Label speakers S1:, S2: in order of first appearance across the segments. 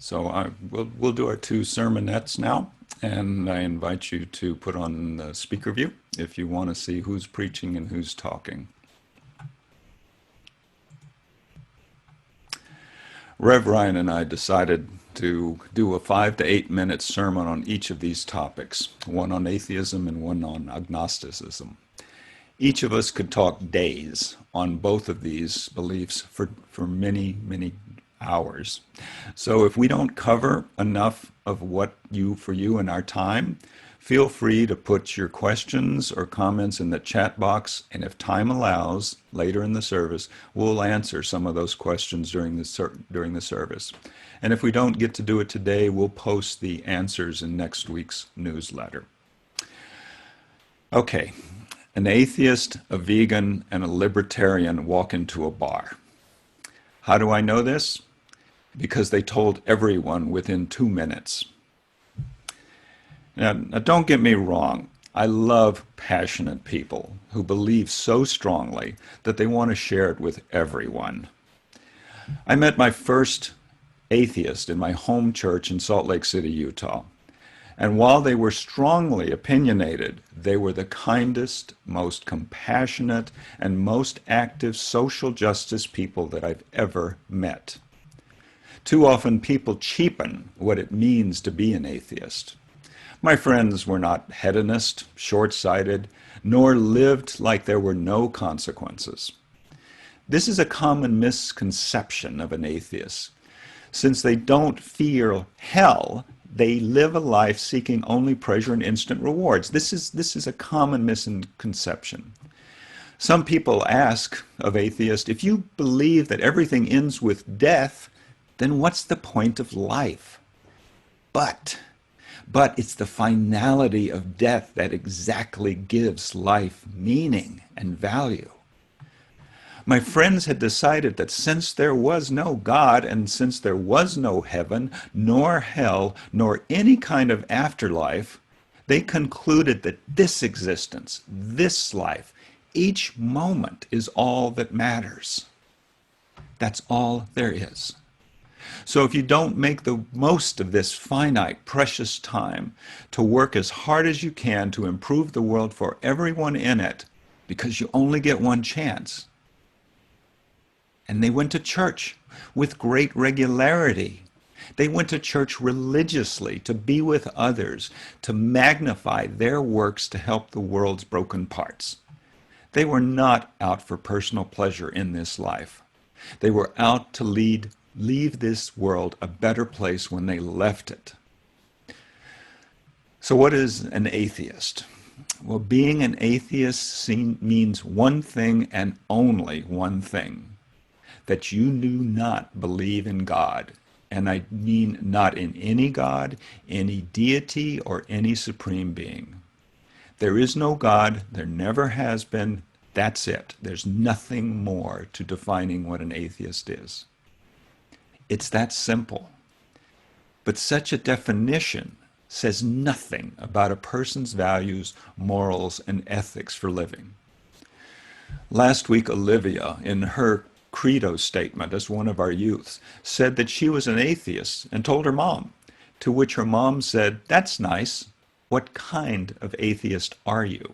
S1: So we'll do our two sermonettes now, and I invite you to put on the speaker view if you want to see who's preaching and who's talking. Rev Ryan and I decided to do a 5 to 8 minute sermon on each of these topics, one on atheism and one on agnosticism. Each of us could talk days on both of these beliefs for many, many hours. So if we don't cover enough of for you in our time, feel free to put your questions or comments in the chat box, and if time allows, later in the service, we'll answer some of those questions during the service. And if we don't get to do it today, we'll post the answers in next week's newsletter. Okay, an atheist, a vegan, and a libertarian walk into a bar. How do I know this? Because they told everyone within 2 minutes. Now, don't get me wrong. I love passionate people who believe so strongly that they want to share it with everyone. I met my first atheist in my home church in Salt Lake City, Utah. And while they were strongly opinionated, they were the kindest, most compassionate, and most active social justice people that I've ever met. Too often people cheapen what it means to be an atheist. My friends were not hedonist, short-sighted, nor lived like there were no consequences. This is a common misconception of an atheist. Since they don't fear hell, they live a life seeking only pleasure and instant rewards. This is a common misconception. Some people ask of atheists, if you believe that everything ends with death, then what's the point of life? But it's the finality of death that exactly gives life meaning and value. My friends had decided that since there was no God and since there was no heaven, nor hell, nor any kind of afterlife, they concluded that this existence, this life, each moment is all that matters. That's all there is. So if you don't make the most of this finite, precious time to work as hard as you can to improve the world for everyone in it, because you only get one chance. And they went to church with great regularity. They went to church religiously to be with others, to magnify their works to help the world's broken parts. They were not out for personal pleasure in this life. They were out to leave this world a better place when they left it. So what is an atheist? Well, being an atheist means one thing and only one thing, that you do not believe in God. And I mean not in any God, any deity, or any supreme being. There is no God, there never has been, that's it. There's nothing more to defining what an atheist is. It's that simple. But such a definition says nothing about a person's values, morals, and ethics for living. Last week, Olivia, in her credo statement as one of our youths, said that she was an atheist and told her mom, to which her mom said, "That's nice. What kind of atheist are you?"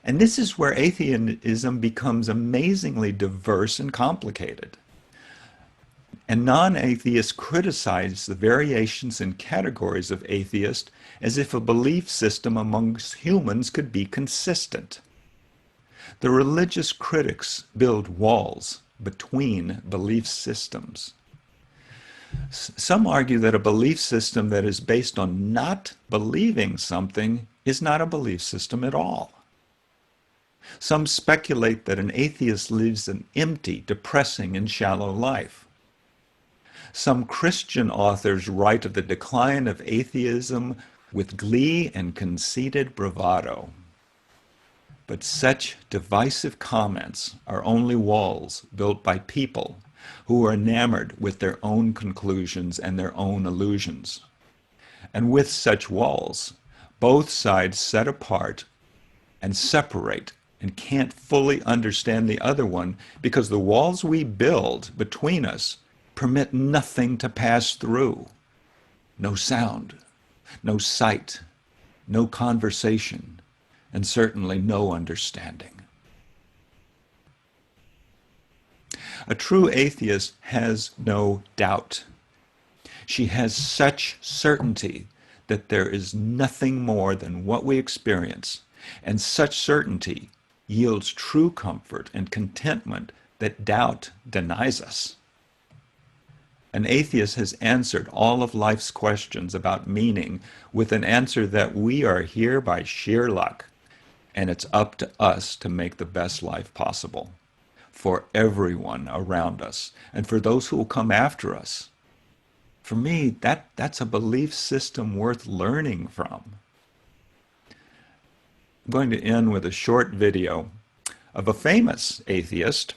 S1: And this is where atheism becomes amazingly diverse and complicated. And non-atheists criticize the variations and categories of atheist as if a belief system amongst humans could be consistent. The religious critics build walls between belief systems. Some argue that a belief system that is based on not believing something is not a belief system at all. Some speculate that an atheist lives an empty, depressing, and shallow life. Some Christian authors write of the decline of atheism with glee and conceited bravado. But such divisive comments are only walls built by people who are enamored with their own conclusions and their own illusions. And with such walls, both sides set apart and separate and can't fully understand the other one because the walls we build between us permit nothing to pass through. No sound, no sight, no conversation, and certainly no understanding. A true atheist has no doubt. She has such certainty that there is nothing more than what we experience, and such certainty yields true comfort and contentment that doubt denies us. An atheist has answered all of life's questions about meaning with an answer that we are here by sheer luck, and it's up to us to make the best life possible for everyone around us and for those who will come after us. For me, that's a belief system worth learning from. I'm going to end with a short video of a famous atheist,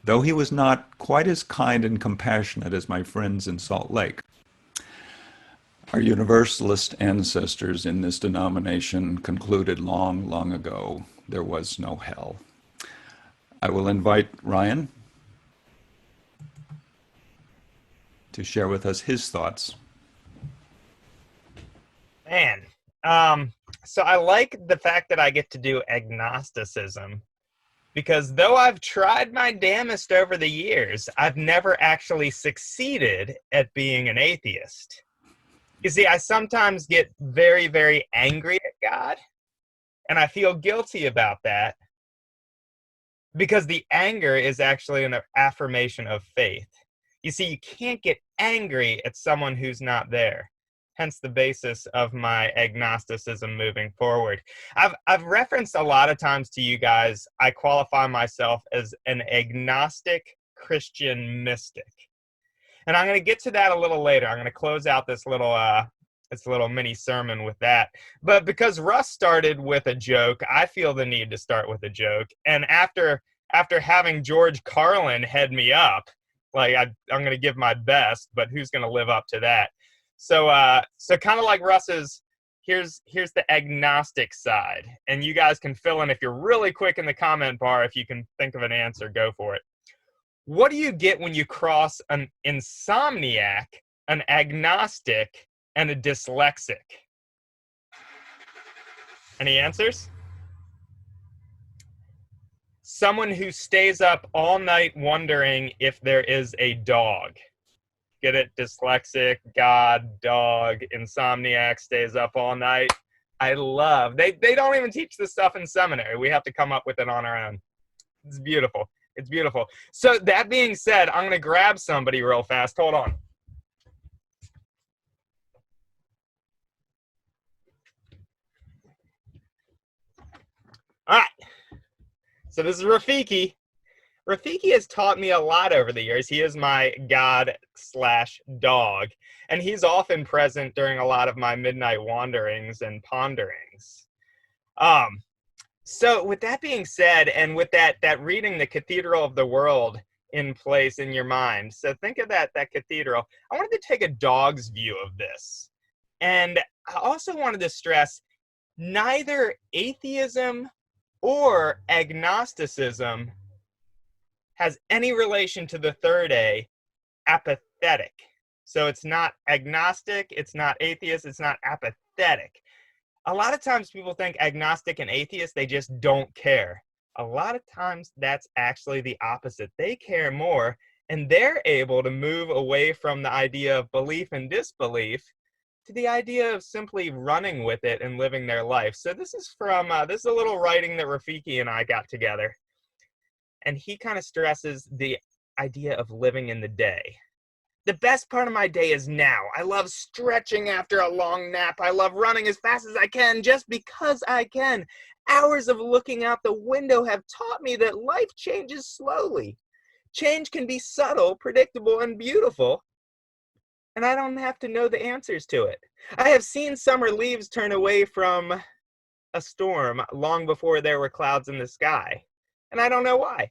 S1: though he was not quite as kind and compassionate as my friends in Salt Lake. Our Universalist ancestors in this denomination concluded long, long ago there was no hell. I will invite Ryan to share with us his thoughts.
S2: Man, so I like the fact that I get to do agnosticism, because though I've tried my damnedest over the years, I've never actually succeeded at being an atheist. You see, I sometimes get very, very angry at God, and I feel guilty about that, because the anger is actually an affirmation of faith. You see, you can't get angry at someone who's not there. Hence the basis of my agnosticism moving forward. I've referenced a lot of times to you guys, I qualify myself as an agnostic Christian mystic. And I'm going to get to that a little later. I'm going to close out this little mini sermon with that. But because Russ started with a joke, I feel the need to start with a joke. And after having George Carlin head me up, like I'm going to give my best, but who's going to live up to that? So kind of like Russ's, here's the agnostic side, and you guys can fill in if you're really quick in the comment bar. If you can think of an answer, go for it. What do you get when you cross an insomniac, an agnostic, and a dyslexic? Any answers? Someone who stays up all night wondering if there is a dog. Get it? Dyslexic, God, dog, insomniac, stays up all night. I love, they don't even teach this stuff in seminary. We have to come up with it on our own. It's beautiful. It's beautiful. So that being said, I'm going to grab somebody real fast. Hold on. All right. So this is Rafiki. Rafiki has taught me a lot over the years. He is my God/dog, and he's often present during a lot of my midnight wanderings and ponderings. So with that being said, and with that reading the Cathedral of the World in place in your mind, so think of that cathedral. I wanted to take a dog's view of this. And I also wanted to stress neither atheism or agnosticism has any relation to the third A, apathetic. So it's not agnostic, it's not atheist, it's not apathetic. A lot of times people think agnostic and atheist, they just don't care. A lot of times that's actually the opposite. They care more, and they're able to move away from the idea of belief and disbelief to the idea of simply running with it and living their life. So this is from, this is a little writing that Rafiki and I got together. And he kind of stresses the idea of living in the day. The best part of my day is now. I love stretching after a long nap. I love running as fast as I can just because I can. Hours of looking out the window have taught me that life changes slowly. Change can be subtle, predictable, and beautiful, and I don't have to know the answers to it. I have seen summer leaves turn away from a storm long before there were clouds in the sky, and I don't know why.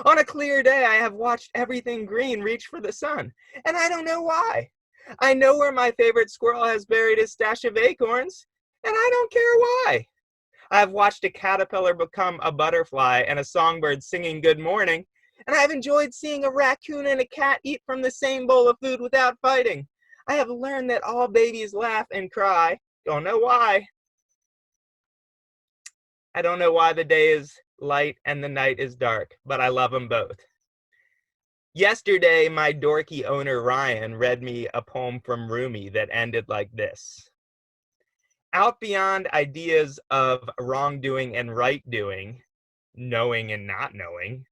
S2: On a clear day, I have watched everything green reach for the sun, and I don't know why. I know where my favorite squirrel has buried his stash of acorns, and I don't care why. I have watched a caterpillar become a butterfly and a songbird singing good morning, And I have enjoyed seeing a raccoon and a cat eat from the same bowl of food without fighting. I have learned that all babies laugh and cry. Don't know why. I don't know why the day is light and the night is dark, but I love them both. Yesterday, my dorky owner Ryan read me a poem from Rumi that ended like this. Out beyond ideas of wrongdoing and right doing, knowing and not knowing,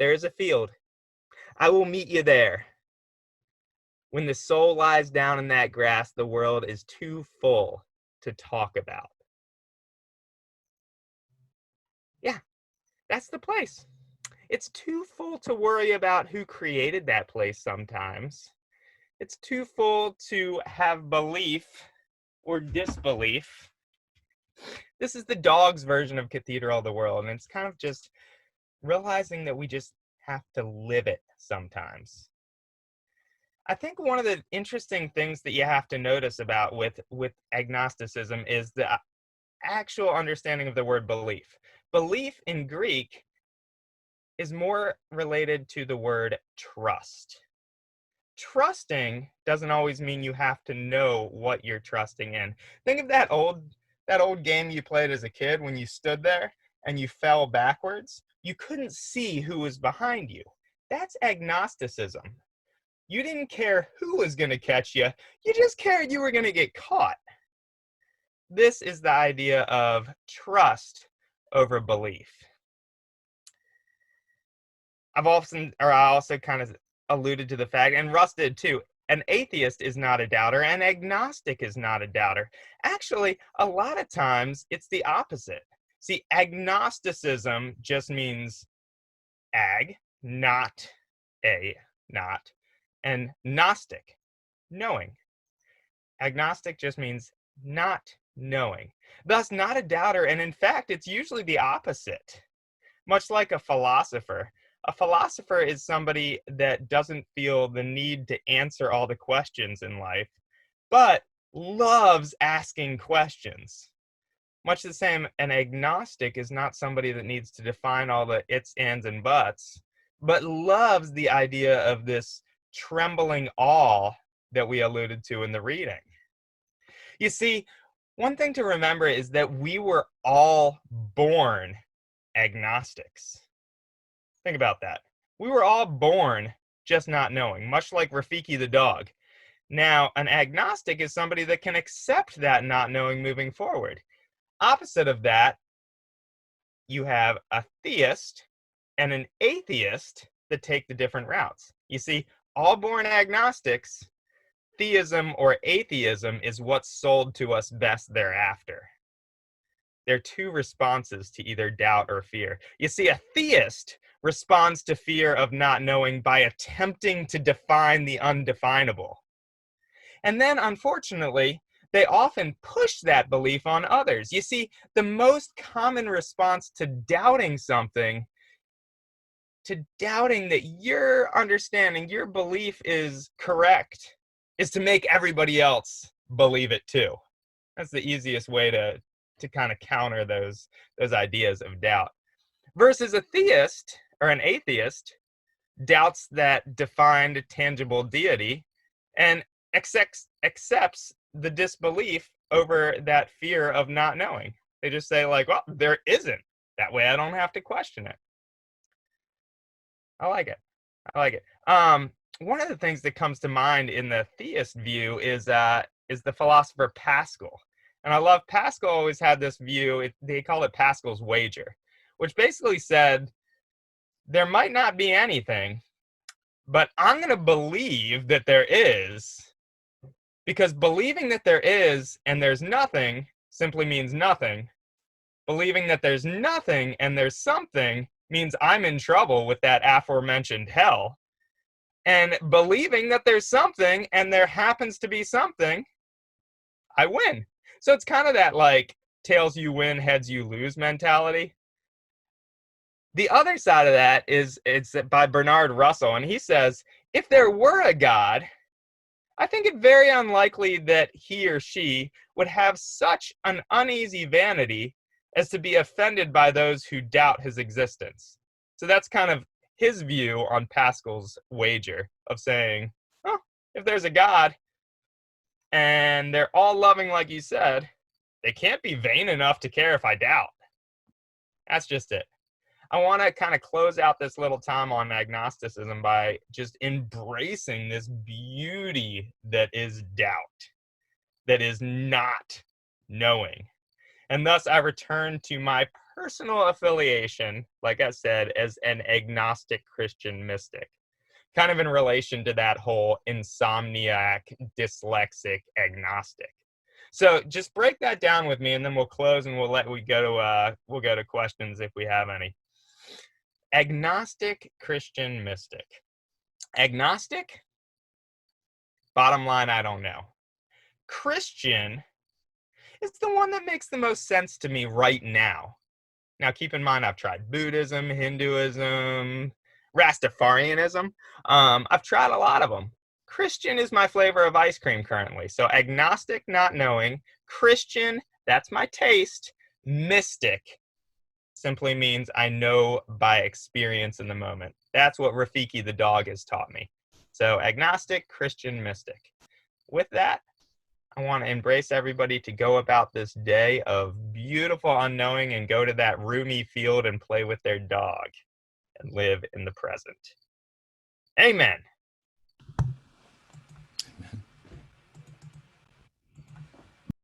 S2: there is a field. I will meet you there. When the soul lies down in that grass, the world is too full to talk about. Yeah, that's the place. It's too full to worry about who created that place sometimes. It's too full to have belief or disbelief. This is the dog's version of Cathedral of the World, and it's kind of just realizing that we just have to live it sometimes. I think one of the interesting things that you have to notice about with agnosticism is the actual understanding of the word belief. Belief in Greek is more related to the word trust. Trusting doesn't always mean you have to know what you're trusting in. Think of that old game you played as a kid when you stood there and you fell backwards. You couldn't see who was behind you. That's agnosticism. You didn't care who was going to catch you. You just cared you were going to get caught. This is the idea of trust over belief. I also kind of alluded to the fact, and Russ did too, an atheist is not a doubter, an agnostic is not a doubter. Actually, a lot of times it's the opposite. See, agnosticism just means ag, not, and gnostic, knowing. Agnostic just means not knowing. Thus, not a doubter, and in fact, it's usually the opposite. Much like a philosopher. A philosopher is somebody that doesn't feel the need to answer all the questions in life, but loves asking questions. Much the same, an agnostic is not somebody that needs to define all the its, ands, and buts, but loves the idea of this trembling awe that we alluded to in the reading. You see, one thing to remember is that we were all born agnostics. Think about that. We were all born just not knowing, much like Rafiki the dog. Now, an agnostic is somebody that can accept that not knowing moving forward. Opposite of that, you have a theist and an atheist that take the different routes. You see, all born agnostics, theism or atheism is what's sold to us best thereafter. There are two responses to either doubt or fear. You see, a theist responds to fear of not knowing by attempting to define the undefinable. And then, unfortunately, they often push that belief on others. You see, the most common response to doubting something, to doubting that your understanding, your belief is correct, is to make everybody else believe it too. That's the easiest way to kind of counter those ideas of doubt. Versus a theist or an atheist doubts that defined tangible deity and accepts the disbelief over that fear of not knowing. They just say like, well, there isn't. That way I don't have to question it. I like it. One of the things that comes to mind in the theist view is the philosopher Pascal. And I love Pascal always had this view, they call it Pascal's wager, which basically said, there might not be anything, but I'm going to believe that there is, because believing that there is and there's nothing simply means nothing. Believing that there's nothing and there's something means I'm in trouble with that aforementioned hell. And believing that there's something and there happens to be something, I win. So it's kind of that like tails you win, heads you lose mentality. The other side of that is it's by Bernard Russell, and he says, if there were a God, I think it very unlikely that he or she would have such an uneasy vanity as to be offended by those who doubt his existence. So that's kind of his view on Pascal's wager of saying, oh, if there's a God and they're all loving like you said, they can't be vain enough to care if I doubt. That's just it. I want to kind of close out this little time on agnosticism by just embracing this beauty that is doubt, that is not knowing. And thus I return to my personal affiliation, like I said, as an agnostic Christian mystic, kind of in relation to that whole insomniac, dyslexic agnostic. So just break that down with me, and then we'll close and we'll go to questions if we have any. Agnostic Christian mystic. Agnostic, bottom line, I don't know. Christian is the one that makes the most sense to me right now. Now, keep in mind, I've tried Buddhism, Hinduism, Rastafarianism. I've tried a lot of them. Christian is my flavor of ice cream currently. So agnostic, not knowing. Christian, that's my taste. Mystic simply means I know by experience in the moment. That's what Rafiki the dog has taught me. So agnostic, Christian, mystic. With that, I want to embrace everybody to go about this day of beautiful unknowing and go to that roomy field and play with their dog and live in the present. Amen.